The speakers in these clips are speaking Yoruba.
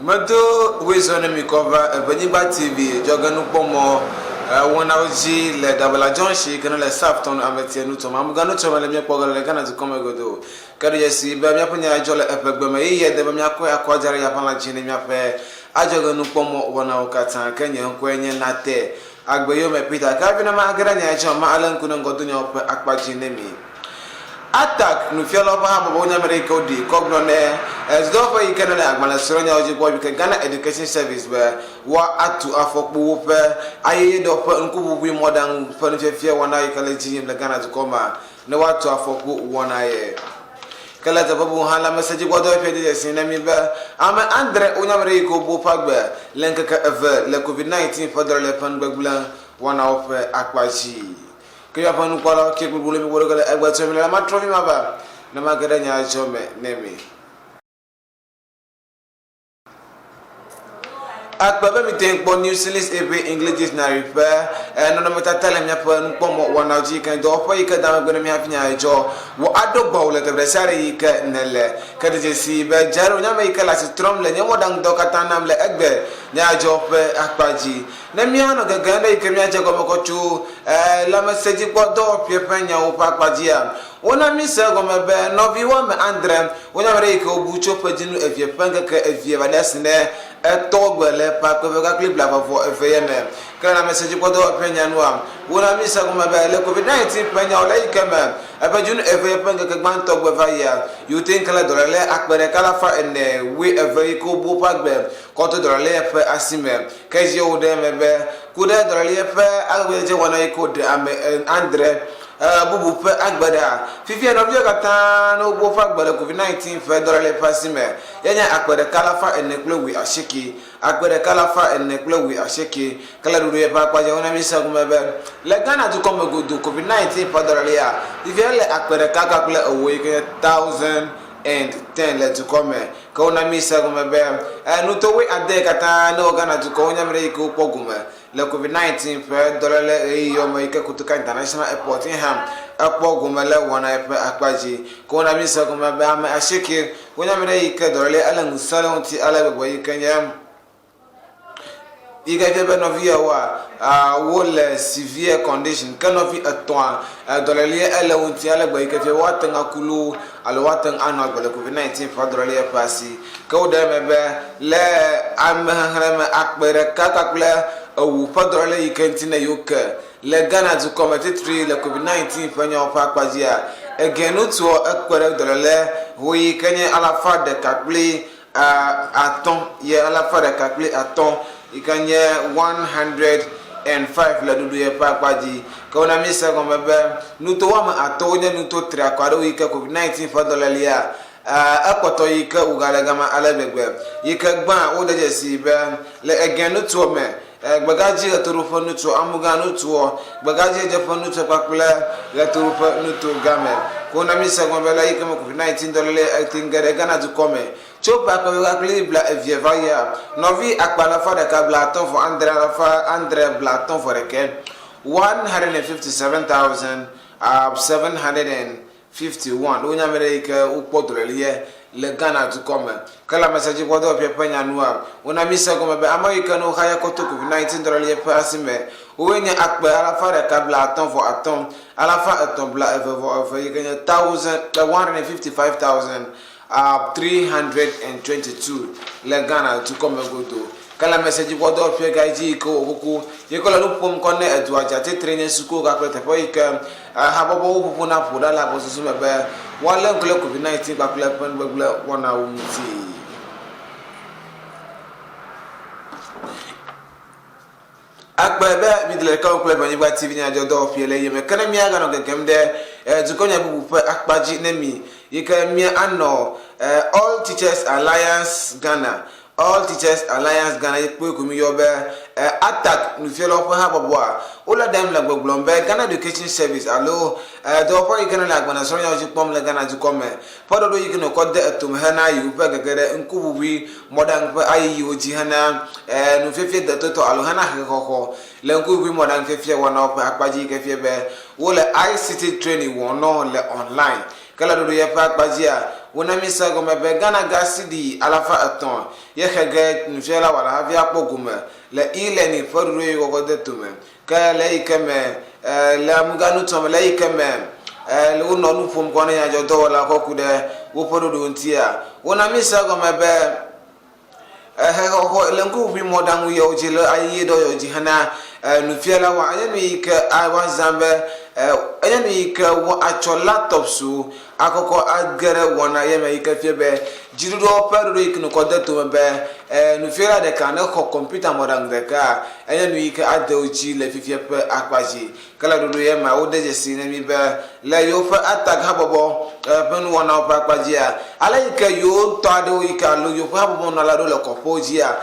Mado wezone mi cover Ewenyigba TV joganu pomo wona oji le dabala jonshi kana le safton amete nuto mamganu to le mi pogale le kana zikoma godo kadu yesi ba mi apanya jole epegbema yiye de ba mi akwajare ya pala jini mi ape ajoganu pomo wona okatan kenye nkwenye nate agbeyo me peter ka bi na ma agara nya jo ma alan kunu ngodo nya ope akpaji nemi attack no fiala ba ha bo nya mere ko di kogno ne as do fa ikana na agmala soro nya oji bo bi ka Ghana Education Service ba wa atu afokpo pe aye do fa nkubu bi modern fa no fefie wona ikala jim le Ghana to koma ne wa atu afokpo wona ye kala ta babu hala message go do fe de sinami ba ama andre onya mere ko bo fa gba lenka ka ever le covid-19 fa do le pan gbagbulan wona ofe akwaji kaya panu kwala ke bulbule mi worogale agba chomela la matromi maba na magada nya chome nemi akbaba mi ten po New Zealand ebe English dictionary pa no no metatale mi pa nu pomo wana ji kan do pa ika da magona mi afinya jo wo ado bawle te bresare ika nele kada je si ba jaro nya mai kala si trom le nyamo dang do katanam le egbe nya jo pe akpaji na mi ano gaga na ika mi aje ko ko chu la message ko do pe panya wo pa akpaji ya wona mi se go mebe no vi wo me andre wonya mere ika obu cho pa jinu evie panga ka evie ba desne etogbele pa ko ga clip la vo evene kana message ko do penya noa wona mi sa ko mebe le covid-19 penya ola ikema abajun eve panga ka gban togbe va ya you think la dolale akbere kala fa ene we eve ko bu pagbe ko to dolale fe asime kaji o de mebe ku de dolale fe agbe je wona iko de andre bubu pe agbada fifi no bi kata no bo fa agbada covid-19 fe dolale pasime yanya akbere kala fa ene klo we ashiki akbere kala fa ene klo we ashiki kala duru e pa je wona mi sa ko mebe le Ghana to come go do covid-19 fa dolale ya fifi le akbere kaka kle away 1010 let to come ko na mi sa ko mebe no to we ade kata no Ghana to ko nya mere ko poguma le covid-19 fe dolale yo mai ka kutuka international airport in ham apoguma le wona e akpaji ko na mi sa ko mebe ama ashiki wonya mere ka dolale ala ngusala onti ala be boy kanya iga fe no via wa wole severe condition kanofi atwa dolale ala onti ala boy ka fe watan akulu ala watan anal bole covid-19 fa dolale pasi ko da mebe le amhrama akbere kakakula owu padrole ikentina yoka le Ghana to commentary le covid-19 fanya opa kwajia egenu to ekpere dolale hoyi kenye alafa de kakle aton ye alafa de kakle aton ikanye 105 la dudu ye pa kwaji ko na misa ko mebe nuto wa ma atonya nuto tra kwado ika covid-19 fa dolale ya akoto yika ugala gama alabegbe yika gba o de si be le egenu to me gbagaji la turufa nuto amuga nuto gbagaji je fa nuto pakula la turufa nuto game ko na misa ko bela yika mo covid-19 dolale atingere Ghana to come chopa ko ga klibla evieva ya novi akbala fa de kabla ton for andre blaton for reke 157,751 onya mere ke upodolele le Ghana to come kala message ko do pe panya noa ona misa ko be america no haya ko to covid-19 dolale pasime wenya akba ala fa de kabla aton for aton ala fa aton bla evo yenya 155,322 le Ghana to come go to kala message ko do pe gaji ko okuku ye ko la lu pom ko ne edu aja te trainer suko ka pe te po ika ha bobo pupu na poda la bo susu mebe wala ngule covid-19 ba kula pen bagula wana umuti akbebe midle ka kula Ewenyigba TV Nyadzɔdzɔwo fiele yeme kana mi aga no gegem de zukonya bubu pe akpaji nemi yika mi ano All Teachers Alliance Ghana ekpo komi yobe attack nu fielo po ha boboa ola dem la gbogbombe Ghana Education Service alo do po ikana la gbana so nya oji pom la Ghana ju come podo do yikino ko de atum hana yu pe gegere nkubuwi modern pe ayi oji hana nu fefie de toto alo hana hekoko le nkubuwi modern fefie wona po akpaji ke fie be wole ICT training wono le online kala do ye pa akpaji a wona misa go mebe Ghana gasidi alafa aton ye khege nfela wala havia pogume le ile ni forru yo go detume ka le ikeme la muganu tom le ikeme le wono nu pom ko na Nyadzɔdzɔwo la ko kude wo podo do ntia wona misa go mebe ho lengu bi modangu yo jile ayi do yo jihana nufiela wa ayemi ke awa zambe ayemi ke wo acho laptop su akoko agere wona yemi ke fiebe jirudo perudo ikino kodeto be nufiela de kan ko computer modang de ka ayemi ke adeuchi le fifie pe akwaji kala dodo yema wo deje sinemi be le yo fa attack habobo penu wona pa akwaji a alaike yo to ado ika lo yo fa habobo na la do le kopojia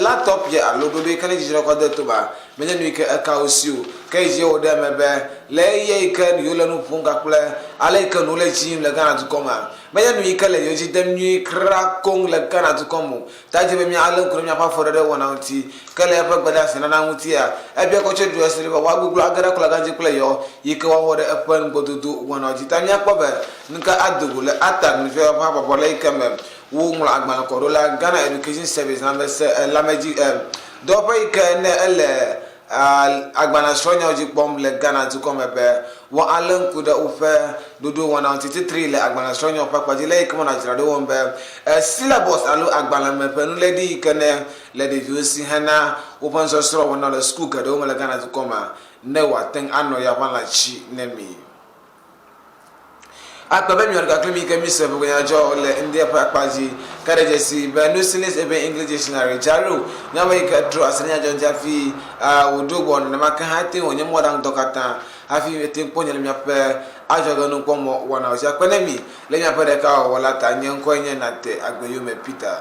laptop ya lo dodo kan jiro kodeto ba menye nu ke aka osiu ke je o de mebe le ye ke yo le nu punga ple alaike no le chim le Ghana to koma menye nu ke le yo ji dem nu kra kong le Ghana to komo ta je be mi alen kuro mi apa for de wona uti ke le pa gbada sena na uti a e bi ko chedu asiri ba wa guglu agara kula ganji ple yo yike wa wo de epen bodudu wona uti ta mi akpo be nka adugu le attack ni fe pa pa le ke me wo ngla agban ko la Ghana Education Service na se la meji do pa ike ne ele agbana sonya oji bom le Ghana to come be wa alen kuda ufe dodo 193 le agbana sonya papa ji le ikomo na jirado won be syllabus alu agbana me penu le di kene le de views hana open source ro wona le school gado mo le Ghana to come ne wa ten ano ya wan la chi ne mi akbabe mi orga klemi ke mi se bu Nyadzɔdzɔwo le India pakpaji kare jesi be no sinis ebe English dictionary jaru nyama ika dro asanya Nyadzɔdzɔ fi wodogbo na maka hate onye modang dokata afi ete ponye le miape ajoga no pomo wana o ja kwenemi le miape de ka wala ta nyenko nye na te agbeyo me Peter